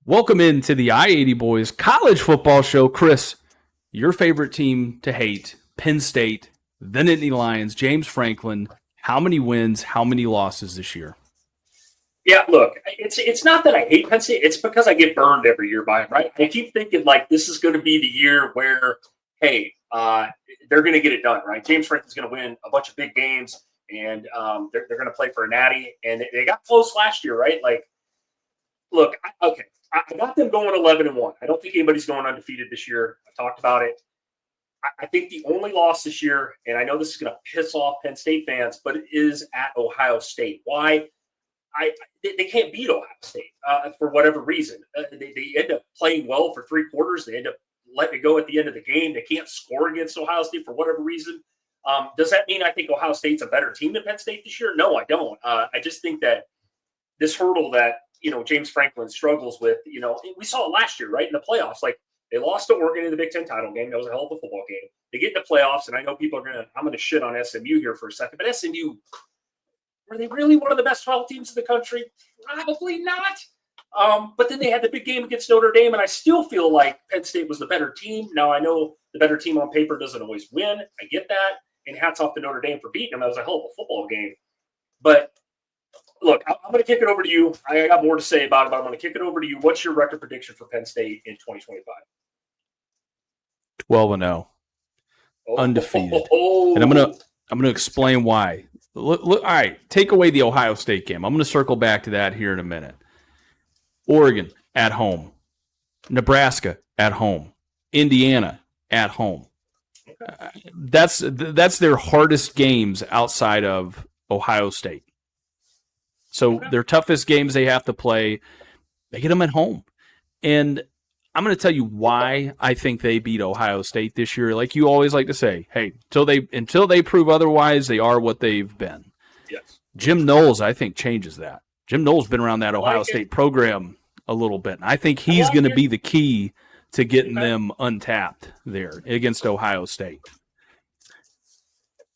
Welcome into the I-80 Boys College Football Show. Chris, your favorite team to hate, Penn State, the Nittany Lions, James Franklin. How many wins, how many losses this year? Yeah, look, it's not that I hate Penn State. It's because I get burned every year by it, right? I keep thinking, like, this is going to be the year where, hey, they're going to get it done, right? James Franklin's going to win a bunch of big games, and they're going to play for a natty. And they got close last year, right? Like, look, okay, I got them going 11-1. I don't think anybody's going undefeated this year. I talked about it. I think the only loss this year, and I know this is going to piss off Penn State fans, but it is at Ohio State. Why? They can't beat Ohio State for whatever reason. They end up playing well for three quarters. They end up letting it go at the end of the game. They can't score against Ohio State for whatever reason. Does that mean I think Ohio State's a better team than Penn State this year? No, I don't. I just think that this hurdle that James Franklin struggles with, we saw it last year, right, in the playoffs. Like, they lost to Oregon in the Big Ten title game. That was a hell of a football game. They get in the playoffs, and I know people are I'm going to shit on SMU here for a second, but SMU, were they really one of the best 12 teams in the country? Probably not. But then they had the big game against Notre Dame, and I still feel like Penn State was the better team. Now, I know the better team on paper doesn't always win. I get that. And hats off to Notre Dame for beating them. That was a hell of a football game. But, look, I'm going to kick it over to you. I got more to say about it, but I'm going to kick it over to you. What's your record prediction for Penn State in 2025? 12-0. Undefeated. And I'm gonna explain why. Look, all right, take away the Ohio State game. I'm going to circle back to that here in a minute. Oregon at home. Nebraska at home. Indiana at home. That's their hardest games outside of Ohio State. So their toughest games they have to play, they get them at home. And I'm going to tell you why I think they beat Ohio State this year. Like you always like to say, hey, until they prove otherwise, they are what they've been. Yes. Jim Knowles, I think, changes that. Jim Knowles been around that Ohio State program a little bit. And I think he's going to be the key to getting them untapped there against Ohio State.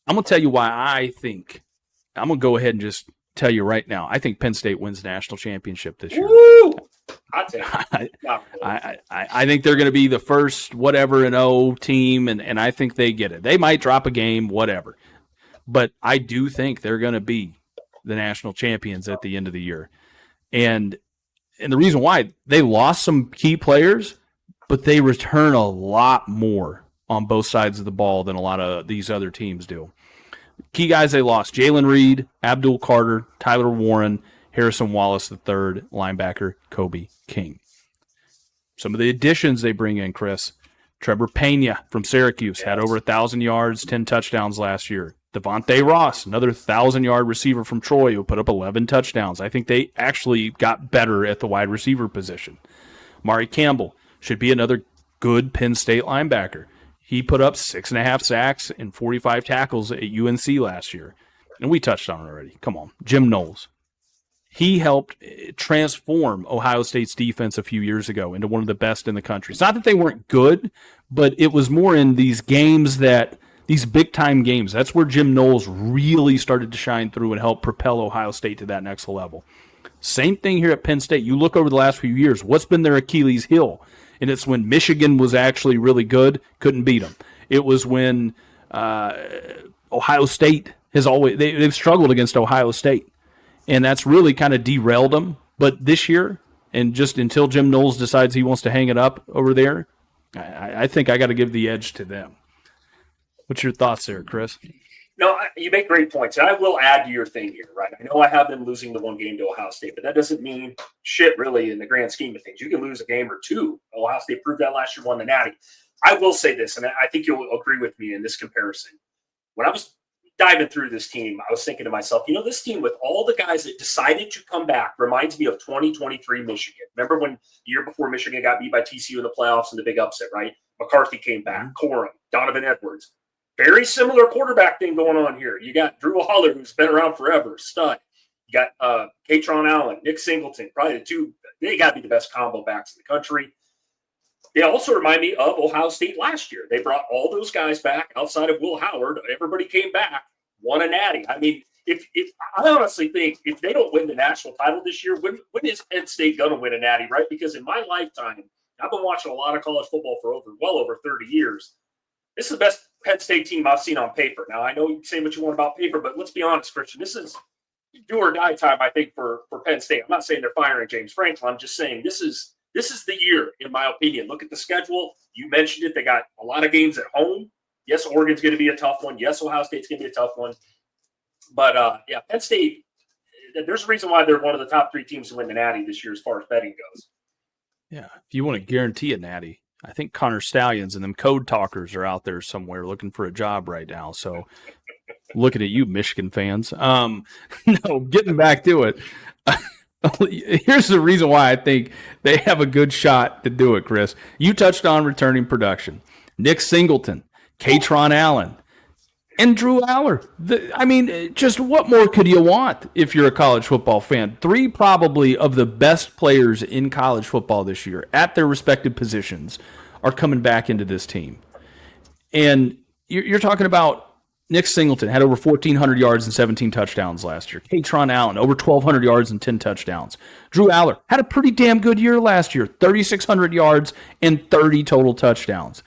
I'm going to tell you why I think. I'm going to go ahead and just tell you right now. I think Penn State wins the national championship this year. Woo! I think they're going to be the first whatever and O team, and I think they get it. They might drop a game, whatever. But I do think they're going to be the national champions at the end of the year. And the reason why, they lost some key players, but they return a lot more on both sides of the ball than a lot of these other teams do. Key guys they lost: Jalen Reed, Abdul Carter, Tyler Warren, Harrison Wallace III, linebacker Kobe King. Some of the additions they bring in, Chris: Trevor Pena from Syracuse had over 1,000 yards, 10 touchdowns last year. Devontae Ross, another 1,000-yard receiver from Troy who put up 11 touchdowns. I think they actually got better at the wide receiver position. Mari Campbell should be another good Penn State linebacker. He put up 6.5 sacks and 45 tackles at UNC last year. And we touched on it already. Come on. Jim Knowles. He helped transform Ohio State's defense a few years ago into one of the best in the country. It's not that they weren't good, but it was more in these games these big-time games. That's where Jim Knowles really started to shine through and help propel Ohio State to that next level. Same thing here at Penn State. You look over the last few years, what's been their Achilles heel? And it's when Michigan was actually really good, couldn't beat them. It was when Ohio State they've struggled against Ohio State. And that's really kind of derailed them. But this year, and just until Jim Knowles decides he wants to hang it up over there, I think I got to give the edge to them. What's your thoughts there, Chris? No, you make great points. And I will add to your thing here, right? I know I have them losing the one game to Ohio State, but that doesn't mean shit, really, in the grand scheme of things. You can lose a game or two. Ohio State proved that last year, won the Natty. I will say this, and I think you'll agree with me in this comparison. When I was diving through this team, I was thinking to myself, this team with all the guys that decided to come back reminds me of 2023 Michigan. Remember when the year before Michigan got beat by TCU in the playoffs in the big upset, right? McCarthy came back, Corum, Donovan Edwards. Very similar quarterback thing going on here. You got Drew Holler, who's been around forever, stud. You got Katron Allen, Nick Singleton, probably the two. They got to be the best combo backs in the country. They also remind me of Ohio State last year. They brought all those guys back outside of Will Howard. Everybody came back, won a natty. I mean, if I honestly think if they don't win the national title this year, when is Penn State going to win a natty, right? Because in my lifetime, I've been watching a lot of college football for well over 30 years. This is the best Penn State team I've seen on paper. Now, I know you can say what you want about paper, but let's be honest, Christian. This is do or die time, I think, for Penn State. I'm not saying they're firing James Franklin. I'm just saying this is the year, in my opinion. Look at the schedule. You mentioned it. They got a lot of games at home. Yes, Oregon's going to be a tough one. Yes, Ohio State's going to be a tough one. But, yeah, Penn State, there's a reason why they're one of the top 3 teams to win the Natty this year as far as betting goes. Yeah, if you want to guarantee a Natty, I think Connor Stallions and them code talkers are out there somewhere looking for a job right now. So looking at you, Michigan fans. No, getting back to it. Here's the reason why I think they have a good shot to do it, Chris. You touched on returning production. Nick Singleton, Katron Allen, and Drew Aller. Just what more could you want if you're a college football fan? 3 probably of the best players in college football this year at their respective positions are coming back into this team. And you're talking about Nick Singleton had over 1,400 yards and 17 touchdowns last year. Katron Allen, over 1,200 yards and 10 touchdowns. Drew Aller had a pretty damn good year last year, 3,600 yards and 30 total touchdowns.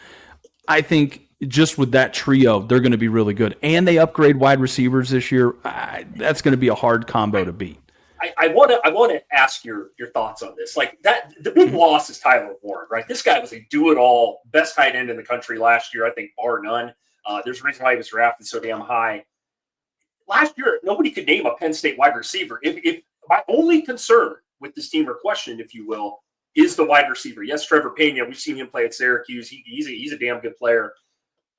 I think just with that trio, they're going to be really good. And they upgrade wide receivers this year. That's going to be a hard combo to beat. I want to ask your thoughts on this. Like that, the big loss is Tyler Warren, right? This guy was a do-it-all, best tight end in the country last year, I think, bar none. There's a reason why he was drafted so damn high. Last year, nobody could name a Penn State wide receiver. If my only concern with this team, or question, if you will, is the wide receiver. Yes, Trevor Pena. We've seen him play at Syracuse. He's a damn good player.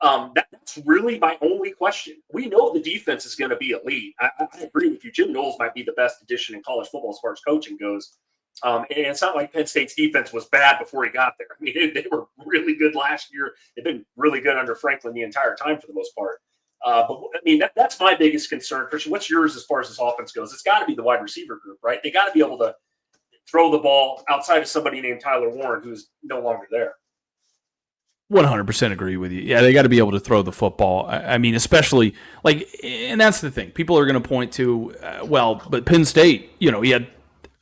That's really my only question. We know the defense is going to be elite. I agree with you. Jim Knowles might be the best addition in college football as far as coaching goes. And it's not like Penn State's defense was bad before he got there. I mean, they were really good last year. They've been really good under Franklin the entire time for the most part. But I mean, that's my biggest concern. Christian, what's yours as far as this offense goes? It's got to be the wide receiver group, right? They got to be able to throw the ball outside of somebody named Tyler Warren, who's no longer there. 100% agree with you. Yeah, they got to be able to throw the football. I mean, especially and that's the thing. People are going to point to, but Penn State, he had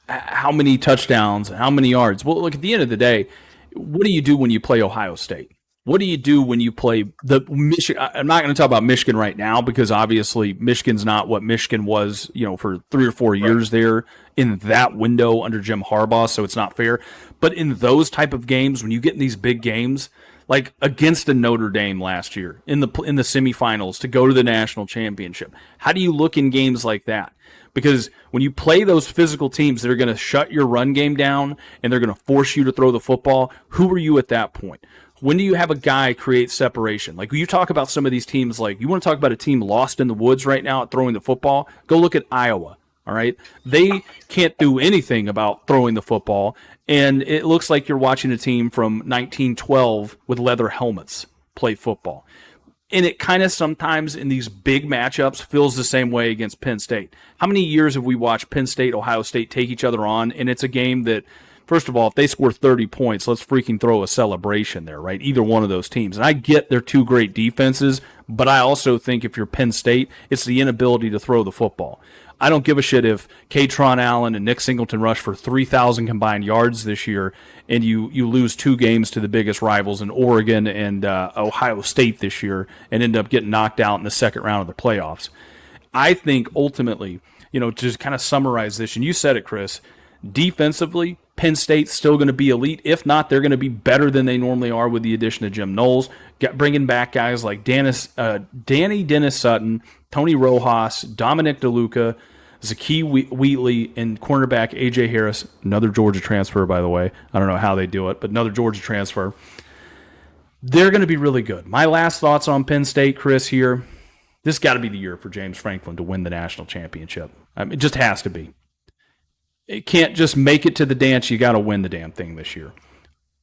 how many touchdowns, how many yards. Well, look, at the end of the day, what do you do when you play Ohio State? What do you do when you play the Michigan? I'm not going to talk about Michigan right now because obviously Michigan's not what Michigan was, for 3 or 4 years there in that window under Jim Harbaugh, so it's not fair. But in those type of games, when you get in these big games, like against a Notre Dame last year in the semifinals to go to the national championship, how do you look in games like that? Because when you play those physical teams that are going to shut your run game down and they're going to force you to throw the football, who are you at that point? When do you have a guy create separation? Like, when you talk about some of these teams, like you want to talk about a team lost in the woods right now at throwing the football, go look at Iowa, all right? They can't do anything about throwing the football, and it looks like you're watching a team from 1912 with leather helmets play football. And it kind of sometimes in these big matchups feels the same way against Penn State. How many years have we watched Penn State, Ohio State take each other on? And it's a game that, first of all, if they score 30 points, let's freaking throw a celebration there, right? Either one of those teams. And I get they're 2 great defenses, but I also think if you're Penn State, it's the inability to throw the football. I don't give a shit if Katron Allen and Nick Singleton rush for 3,000 combined yards this year and you lose 2 games to the biggest rivals in Oregon and Ohio State this year and end up getting knocked out in the second round of the playoffs. I think ultimately, to just kind of summarize this, and you said it, Chris, defensively, Penn State's still going to be elite. If not, they're going to be better than they normally are with the addition of Jim Knowles, bringing back guys like Danny Dennis Sutton, Tony Rojas, Dominic DeLuca, Zakee Wheatley, and cornerback A.J. Harris, another Georgia transfer, by the way. I don't know how they do it, but another Georgia transfer. They're going to be really good. My last thoughts on Penn State, Chris, here. This got to be the year for James Franklin to win the national championship. It just has to be. It can't just make it to the dance. You got to win the damn thing this year.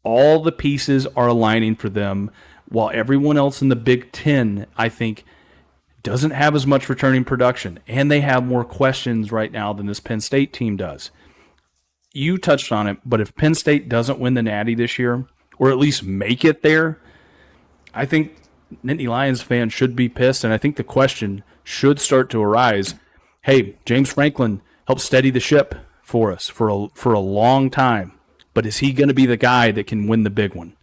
All the pieces are aligning for them, while everyone else in the Big Ten, I think, doesn't have as much returning production, and they have more questions right now than this Penn State team does. You touched on it, but if Penn State doesn't win the Natty this year, or at least make it there, I think Nittany Lions fans should be pissed, and I think the question should start to arise, hey, James Franklin helped steady the ship for us for a long time. But is he going to be the guy that can win the big one?